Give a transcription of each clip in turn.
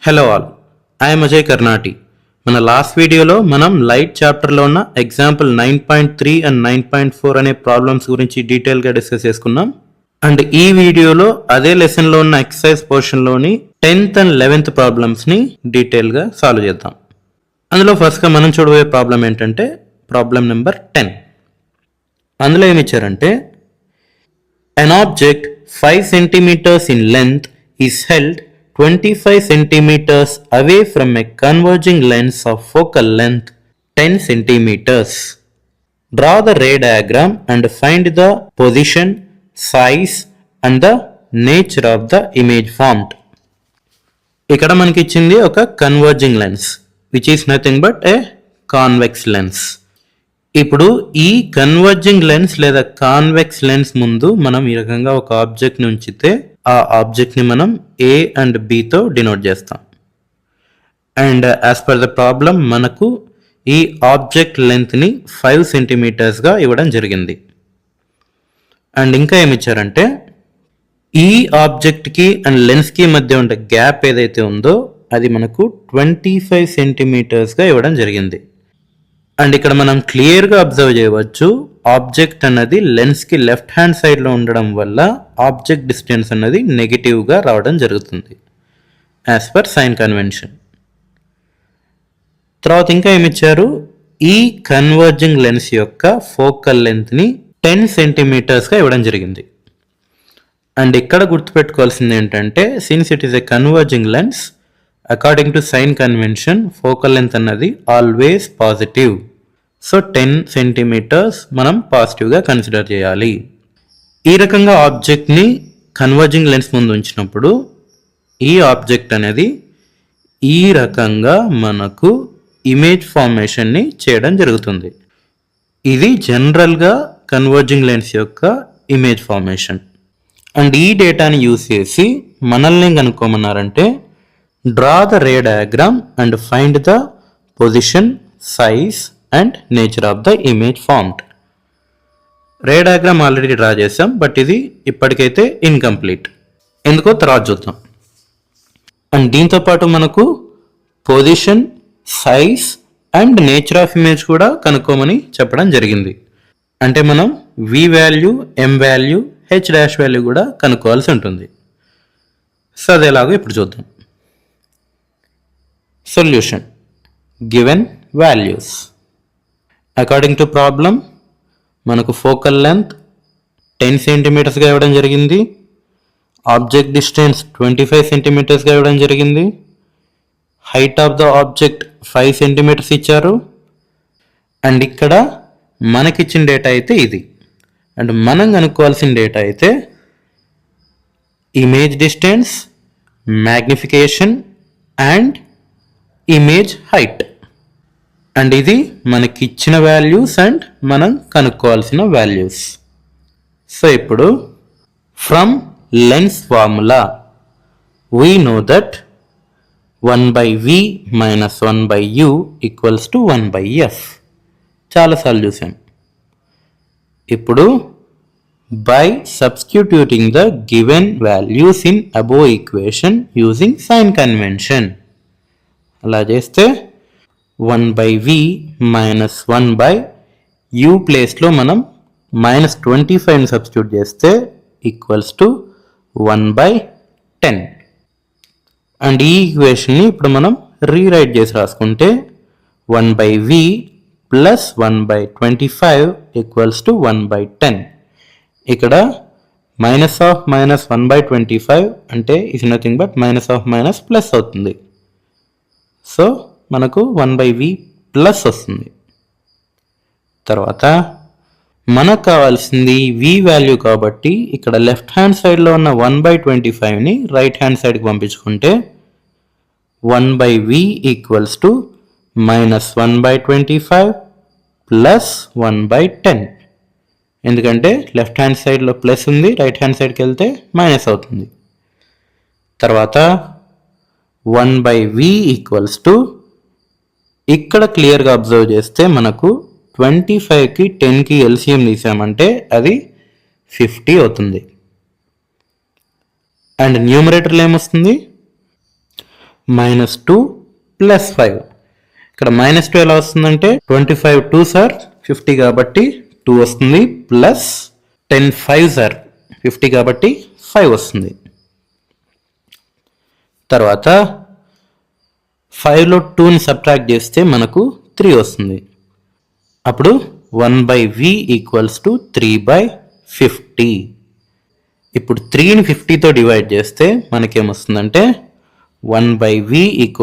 Hello all, I am Ajay Karnati. మన last వీడియోలో మనం లైట్ చాప్టర్లో ఉన్న ఎగ్జాంపుల్ 9.3 అండ్ 9.4 అనే ప్రాబ్లమ్స్ గురించి డీటెయిల్గా డిస్కస్ చేసుకున్నాం. అండ్ ఈ వీడియోలో అదే లెసన్లో ఉన్న ఎక్సర్సైజ్ పోర్షన్లోని 10th అండ్ 11th ప్రాబ్లమ్స్ని డీటెయిల్గా సాల్వ్ చేద్దాం. అందులో ఫస్ట్గా మనం చూడబోయే ప్రాబ్లం ఏంటంటే ప్రాబ్లం నెంబర్ 10. అందులో ఏమి ఇచ్చారంటే an object 5 centimeters in length is held 25 centimeters away from a converging lens of focal length 10 centimeters. Draw the ray diagram and find the position, size and the nature of the image formed. ఇక్కడ మనకి ఇచ్చింది ఒక converging lens which is nothing but A convex lens. ఇప్పుడు ఈ converging lens లేదా convex lens ముందు మనం ఈ రకంగా ఒక ఆబ్జెక్ట్ని ఉంచితే ఆ ఆబ్జెక్ట్ని మనం ఏ అండ్ బితో డినోట్ చేస్తాం. And as per the problem మనకు ఈ ఆబ్జెక్ట్ లెంత్ని 5 సెంటీమీటర్స్గా ఇవ్వడం జరిగింది. అండ్ ఇంకా ఏమి ఇచ్చారంటే ఈ ఆబ్జెక్ట్కి అండ్ లెన్స్కి మధ్య ఉండే గ్యాప్ ఏదైతే ఉందో అది మనకు 25 సెంటీమీటర్స్గా ఇవ్వడం జరిగింది. అండ్ ఇక్కడ మనం క్లియర్గా అబ్జర్వ్ చేయవచ్చు ఆబ్జెక్ట్ అన్నది లెన్స్కి లెఫ్ట్ హ్యాండ్ సైడ్లో ఉండడం వల్ల ఆబ్జెక్ట్ డిస్టెన్స్ అన్నది నెగిటివ్గా రావడం జరుగుతుంది యాజ్ పర్ సైన్ కన్వెన్షన్. తర్వాత ఇంకా ఏమిచ్చారు, ఈ కన్వర్జింగ్ లెన్స్ యొక్క ఫోకల్ లెంత్ని 10 సెంటీమీటర్స్గా ఇవ్వడం జరిగింది. అండ్ ఇక్కడ గుర్తుపెట్టుకోవాల్సింది ఏంటంటే since it is a converging lens according to sign convention focal length అన్నది ఆల్వేస్ పాజిటివ్. సో 10 సెంటీమీటర్స్ మనం పాజిటివ్గా కన్సిడర్ చేయాలి. ఈ రకంగా ఆబ్జెక్ట్ని కన్వర్జింగ్ లెన్స్ ముందు ఉంచినప్పుడు ఈ ఆబ్జెక్ట్ అనేది ఈ రకంగా మనకు ఇమేజ్ ఫార్మేషన్ని చేయడం జరుగుతుంది. ఇది జనరల్గా కన్వర్జింగ్ లెన్స్ యొక్క ఇమేజ్ ఫార్మేషన్. అండ్ ఈ డేటాని యూజ్ చేసి మనల్ని కనుక్కోమన్నారంటే draw the ray diagram and find the position, size and nature of the image formed. Ray diagram already draw చేసాం, బట్ ఇది ఇప్పటికైతే ఇన్కంప్లీట్. ఎందుకో తర్వాత చూద్దాం. అండ్ దీంతో పాటు మనకు position, size and nature of image కూడా కనుక్కోమని చెప్పడం జరిగింది. అంటే మనం v value, m value, h dash value కూడా కనుక్కోవాల్సి ఉంటుంది. సో అది ఎలాగో ఇప్పుడు చూద్దాం. Solution given values. According to problem మనకు ఫోకల్ లెంత్ 10 సెంటీమీటర్స్గా ఇవ్వడం జరిగింది, ఆబ్జెక్ట్ డిస్టెన్స్ 25 సెంటీమీటర్స్గా ఇవ్వడం జరిగింది, height of the object 5 centimetres ఇచ్చారు. అండ్ ఇక్కడ మనకిచ్చిన డేటా అయితే ఇది. అండ్ మనం కనుక్కోవాల్సిన డేటా అయితే image distance, magnification and image height. And ఇది మనకి ఇచ్చిన వాల్యూస్ అండ్ మనం కనుక్కోవాల్సిన వాల్యూస్. సో ఇప్పుడు from lens formula we know that 1/v - 1/u = 1/f. చాలాసార్లు చూసాం. ఇప్పుడు by substituting the given values in above equation using sign convention అలా చేస్తే 1/v - 1/u ప్లేస్లో మనం -25ని సబ్స్టిట్యూట్ చేస్తే = 1/10. అండ్ ఈ ఈక్వేషన్ని ఇప్పుడు మనం రీరైట్ చేసి రాసుకుంటే 1/v + 1/25 = 1/10. ఇక్కడ -1/25 అంటే is nothing but -of plus అవుతుంది. సో మనకు 1/v ప్లస్ వస్తుంది. తర్వాత మనకు కావాల్సింది v వాల్యూ కాబట్టి ఇక్కడ లెఫ్ట్ హ్యాండ్ సైడ్లో ఉన్న 1/25ని రైట్ హ్యాండ్ సైడ్కి పంపించుకుంటే 1/v = -1/25 + 1/10. ఎందుకంటే లెఫ్ట్ హ్యాండ్ సైడ్లో ప్లస్ ఉంది, రైట్ హ్యాండ్ సైడ్కి వెళ్తే మైనస్ అవుతుంది. తర్వాత 1/v = ఇక్కడ క్లియర్గా అబ్జర్వ్ చేస్తే మనకు 25కి 10కి ఎల్సిఎం తీసామంటే అది 50 అవుతుంది. అండ్ న్యూమరేటర్లో ఏమొస్తుంది -2 + 5. ఇక్కడ -2 ఎలా వస్తుందంటే 25 2s are 50 కాబట్టి 2 వస్తుంది, ప్లస్ 10 5s are 50 కాబట్టి 5 వస్తుంది. తర్వాత 5లో 2ని సబ్ట్రాక్ట్ చేస్తే మనకు 3 వస్తుంది. అప్పుడు 1/v = 3/50. ఇప్పుడు 3ని 50తో డివైడ్ చేస్తే మనకేమొస్తుందంటే 1/v =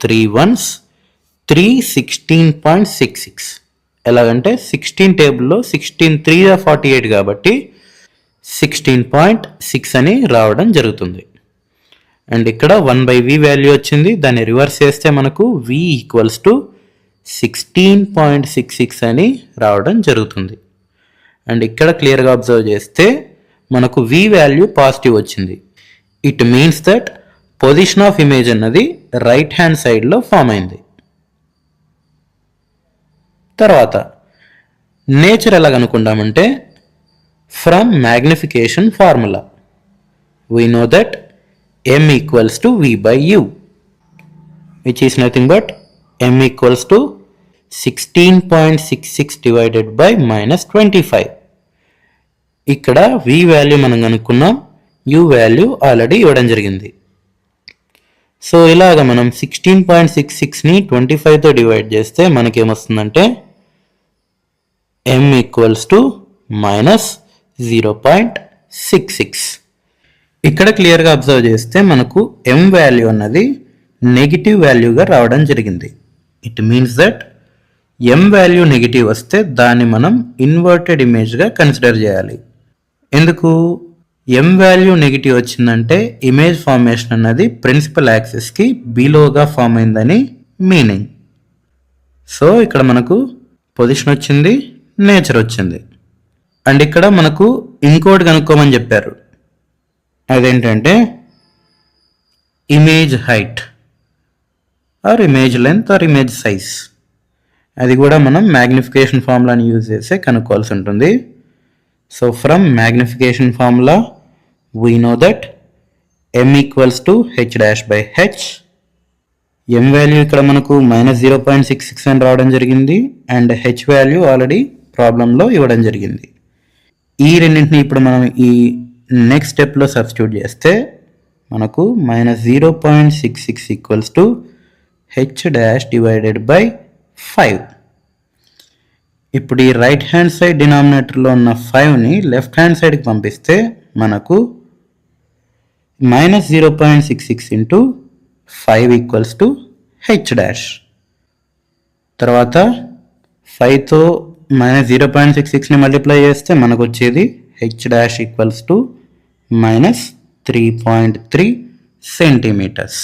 3 ones 316.66. ఎలాగంటే 16 టేబుల్లో 16 3 48 కాబట్టి 16.6 అని రావడం జరుగుతుంది. అండ్ ఇక్కడ 1/v వాల్యూ వచ్చింది, దాన్ని రివర్స్ చేస్తే మనకు v = 16.66 అని రావడం జరుగుతుంది. అండ్ ఇక్కడ క్లియర్గా అబ్జర్వ్ చేస్తే మనకు v వాల్యూ పాజిటివ్ వచ్చింది. It means that position of image అన్నది రైట్ హ్యాండ్ సైడ్లో ఫామ్ అయింది. తర్వాత నేచర్ ఎలా కనుక్కుంటామంటే from magnification formula we know that m = v/u, which is nothing but m = 16.66 divided by -25. ఇక్కడ v వాల్యూ మనం కనుక్కున్నాం, u వాల్యూ ఆల్రెడీ ఇవ్వడం జరిగింది. సో ఇలాగ మనం 16.66ని 25తో డివైడ్ చేస్తే మనకేమొస్తుందంటే m = -0.66. ఇక్కడ క్లియర్గా అబ్జర్వ్ చేస్తే మనకు m వాల్యూ అన్నది నెగిటివ్ వాల్యూగా రావడం జరిగింది. It means that m value negative వస్తే దాన్ని మనం ఇన్వర్టెడ్ ఇమేజ్గా కన్సిడర్ చేయాలి. ఎందుకు m వాల్యూ నెగిటివ్ వచ్చిందంటే ఇమేజ్ ఫార్మేషన్ అన్నది ప్రిన్సిపల్ యాక్సిస్కి బిలోగా ఫామ్ అయిందని మీనింగ్. సో ఇక్కడ మనకు పొజిషన్ వచ్చింది, నేచర్ వచ్చింది. అండ్ ఇక్కడ మనకు ఇంకోటి కనుక్కోమని చెప్పారు, అదేంటంటే image height or image length or image size. అది కూడా మనం మ్యాగ్నిఫికేషన్ ఫార్ములాని యూజ్ చేసే కనుక్కోవాల్సి ఉంటుంది. So from magnification formula we know that m = h'/h. m value ఇక్కడ మనకు -0.66 అని రావడం జరిగింది, అండ్ h వాల్యూ ఆల్రెడీ ప్రాబ్లంలో ఇవ్వడం జరిగింది. ఈ రెండింటిని ఇప్పుడు మనం ఈ నెక్స్ట్ స్టెప్లో సబ్స్టిట్యూట్ చేస్తే మనకు -0.66 = h'/5. ఇప్పుడు ఈ రైట్ హ్యాండ్ సైడ్ డినామినేటర్లో ఉన్న 5ని లెఫ్ట్ హ్యాండ్ సైడ్కి పంపిస్తే మనకు -0.66 × 5 = h'. తర్వాత 5తో -0.66ని మల్టిప్లై చేస్తే మనకు వచ్చేది h' = -3.3 సెంటీమీటర్స్.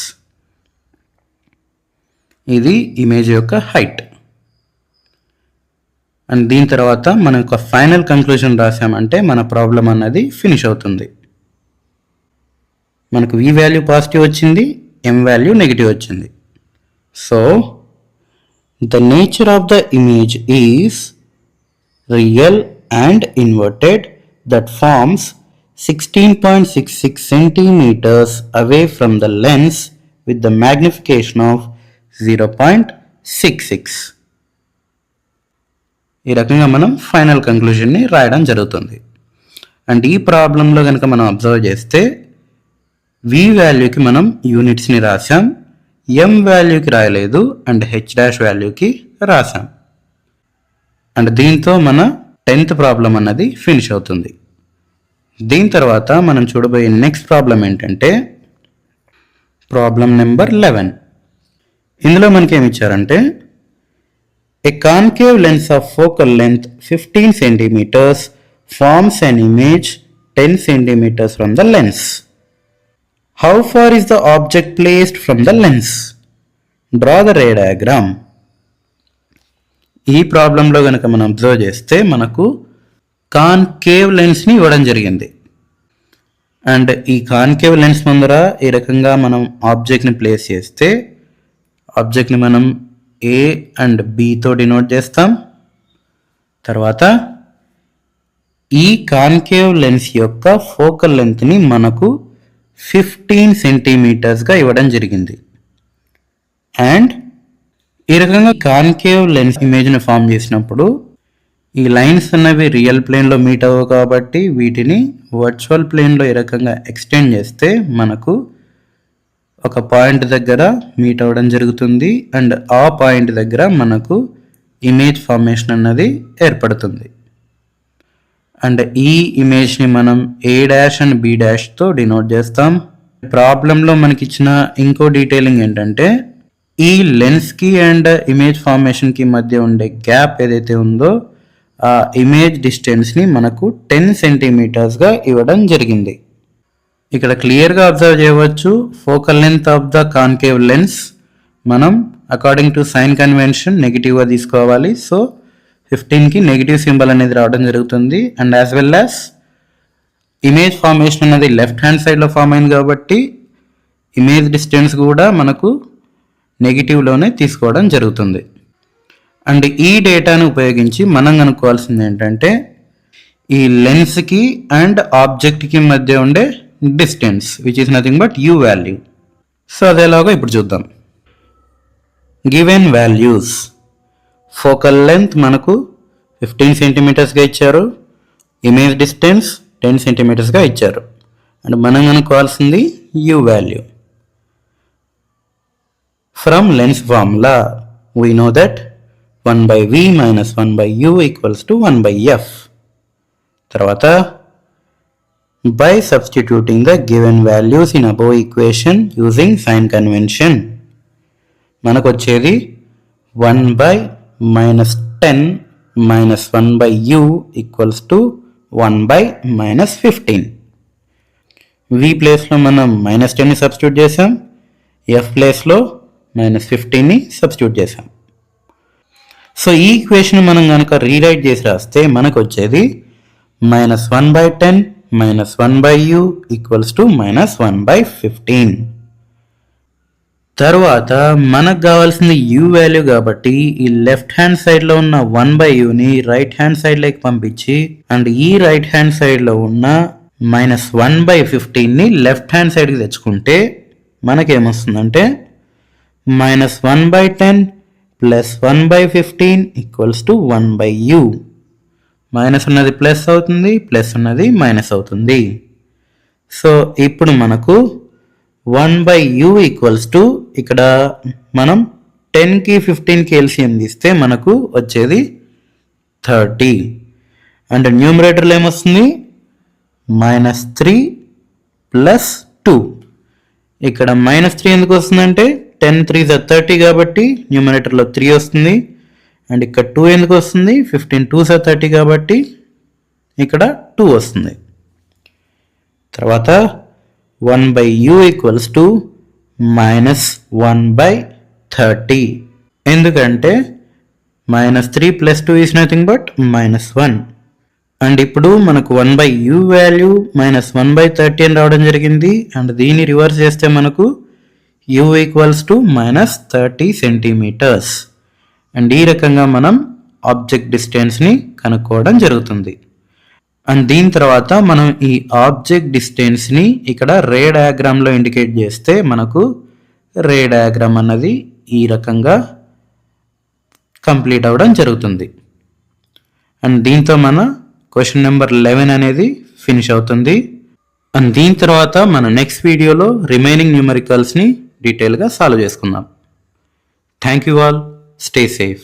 ఇది ఇమేజ్ యొక్క హైట్. అండ్ దీని తర్వాత మనం ఒక ఫైనల్ కంక్లూజన్ రాసామంటే మన ప్రాబ్లం అన్నది ఫినిష్ అవుతుంది. మనకు v వాల్యూ పాజిటివ్ వచ్చింది, m వాల్యూ నెగిటివ్ వచ్చింది. So the nature of the image is real and inverted that forms 16.66 centimeters away from the lens with the magnification of 0.66. ఈ రకంగా మనం final కంక్లూజన్ని రాయడం జరుగుతుంది. అండ్ ఈ ప్రాబ్లంలో కనుక మనం అబ్జర్వ్ చేస్తే v వాల్యూకి మనం యూనిట్స్ని రాసాం, m వాల్యూకి రాయలేదు, అండ్ h' వాల్యూకి రాసాం. అండ్ దీంతో మన 10th ప్రాబ్లం అన్నది ఫినిష్ అవుతుంది. దీని తర్వాత మనం చూడబోయే నెక్స్ట్ ప్రాబ్లం ఏంటంటే ప్రాబ్లం నెంబర్ 11. ఇందులో మనకి ఏమి ఇచ్చారంటే a concave lens of focal length 15 centimeters forms an image 10 centimeters from the lens. How far is the object placed from the lens? Draw the ray diagram. ఈ ప్రాబ్లంలో కనుక మనం observe చేస్తే మనకు కాన్కేవ్ లెన్స్ని ఇవ్వడం జరిగింది. అండ్ ఈ కాన్కేవ్ లెన్స్ ముందర ఈ రకంగా మనం ఆబ్జెక్ట్ని ప్లేస్ చేస్తే ఆబ్జెక్ట్ని మనం A అండ్ Bతో డినోట్ చేస్తాం. తర్వాత ఈ కాన్కేవ్ లెన్స్ యొక్క ఫోకల్ లెంత్ని మనకు 15 సెంటీమీటర్స్గా ఇవ్వడం జరిగింది. అండ్ ఈ రకంగా కాన్కేవ్ లెన్స్ ఇమేజ్ని ఫామ్ చేసినప్పుడు ఈ లైన్స్ అన్నవి రియల్ ప్లేన్లో మీట్ అవ్వవు కాబట్టి వీటిని వర్చువల్ ప్లేన్లో ఈ రకంగా ఎక్స్టెండ్ చేస్తే మనకు ఒక పాయింట్ దగ్గర మీట్ అవ్వడం జరుగుతుంది అండ్ ఆ పాయింట్ దగ్గర మనకు ఇమేజ్ ఫార్మేషన్ అన్నది ఏర్పడుతుంది. అండ్ ఈ ఇమేజ్ని మనం A' అండ్ B' డినోట్ చేస్తాం. ప్రాబ్లంలో మనకి ఇచ్చిన ఇంకో డీటెయిలింగ్ ఏంటంటే ఈ లెన్స్కి అండ్ ఇమేజ్ ఫార్మేషన్కి మధ్య ఉండే గ్యాప్ ఏదైతే ఉందో ఆ ఇమేజ్ డిస్టెన్స్ని మనకు 10 సెంటీమీటర్స్గా ఇవ్వడం జరిగింది. ఇక్కడ క్లియర్గా అబ్జర్వ్ చేయవచ్చు focal length of the concave lens మనం అకార్డింగ్ టు సైన్ కన్వెన్షన్ నెగిటివ్గా తీసుకోవాలి. సో 15కి నెగిటివ్ సింబల్ అనేది రావడం జరుగుతుంది. And as well as image formation అనేది లెఫ్ట్ హ్యాండ్ సైడ్లో ఫామ్ అయింది కాబట్టి ఇమేజ్ డిస్టెన్స్ కూడా మనకు నెగిటివ్లోనే తీసుకోవడం జరుగుతుంది. అండ్ ఈ డేటాను ఉపయోగించి మనం కనుక్కోవాల్సింది ఏంటంటే ఈ లెన్స్కి అండ్ ఆబ్జెక్ట్కి మధ్య ఉండే distance which is nothing but u value. So అదేలాగా ఇప్పుడు చూద్దాం. గివెన్ వాల్యూస్ ఫోకల్ లెంత్ మనకు 15 సెంటీమీటర్స్గా ఇచ్చారు, ఇమేజ్ డిస్టెన్స్ 10 సెంటీమీటర్స్గా ఇచ్చారు. అండ్ మనం కనుక్కోవాల్సింది u value. From lens formula we know that 1/v minus 1/u equals to 1/f. తర్వాత by substituting the given values in above equation using sign convention మనకు వచ్చేది 1/-10 minus 1/u equals to 1/-15. v ప్లేస్లో మనం -10ని substitute చేసాం, f ప్లేస్లో -15ని substitute చేసాం. So ఈ equation మనం కనుక రీరైట్ చేసి రాస్తే మనకు వచ్చేది -1/10 minus 1/u equals to -1/15. తర్వాత మనకు కావాల్సింది u వాల్యూ కాబట్టి ఈ లెఫ్ట్ హ్యాండ్ సైడ్లో ఉన్న 1/uని రైట్ హ్యాండ్ సైడ్లోకి పంపించి అండ్ ఈ రైట్ హ్యాండ్ సైడ్లో ఉన్న -1/15ని లెఫ్ట్ హ్యాండ్ సైడ్కి తెచ్చుకుంటే మనకేమొస్తుందంటే -1/10 plus 1/15 equals to 1/u. Minus ఉన్నది ప్లస్ అవుతుంది, ప్లస్ ఉన్నది మైనస్ అవుతుంది. సో ఇప్పుడు మనకు 1/u ఈక్వల్స్ టు ఇక్కడ మనం 10కి 15కి ఎల్సిఎం తీస్తే మనకు వచ్చేది 30. అండ్ న్యూమరేటర్లో ఏమొస్తుంది -3 + 2. ఇక్కడ -3 ఎందుకు వస్తుందంటే 10 3s are 30 కాబట్టి న్యూమరేటర్లో 3 వస్తుంది. అండ్ ఇక్కడ 2 ఎందుకు వస్తుంది 15 2s are 30 కాబట్టి ఇక్కడ 2 వస్తుంది. తర్వాత 1/u ఈక్వల్స్ టు -1/30 ఎందుకంటే -3 + 2 ఈజ్ నథింగ్ బట్ -1. అండ్ ఇప్పుడు మనకు 1/u వాల్యూ -1/30 అని రావడం జరిగింది. అండ్ దీన్ని రివర్స్ చేస్తే మనకు u equals to -30 centimetres. And ఈ రకంగా మనం ఆబ్జెక్ట్ డిస్టెన్స్ని కనుక్కోవడం జరుగుతుంది. అండ్ దీని తర్వాత మనం ఈ ఆబ్జెక్ట్ డిస్టెన్స్ని ఇక్కడ రే డయాగ్రామ్లో ఇండికేట్ చేస్తే మనకు రే డయాగ్రామ్ అన్నది ఈ రకంగా కంప్లీట్ అవ్వడం జరుగుతుంది. అండ్ దీంతో మన క్వశ్చన్ నెంబర్ 11 అనేది ఫినిష్ అవుతుంది. అండ్ దీని తర్వాత మన నెక్స్ట్ వీడియోలో రిమైనింగ్ న్యూమరికల్స్ని డీటెయిల్గా సాల్వ్ చేసుకుందాం. Thank you all. Stay safe.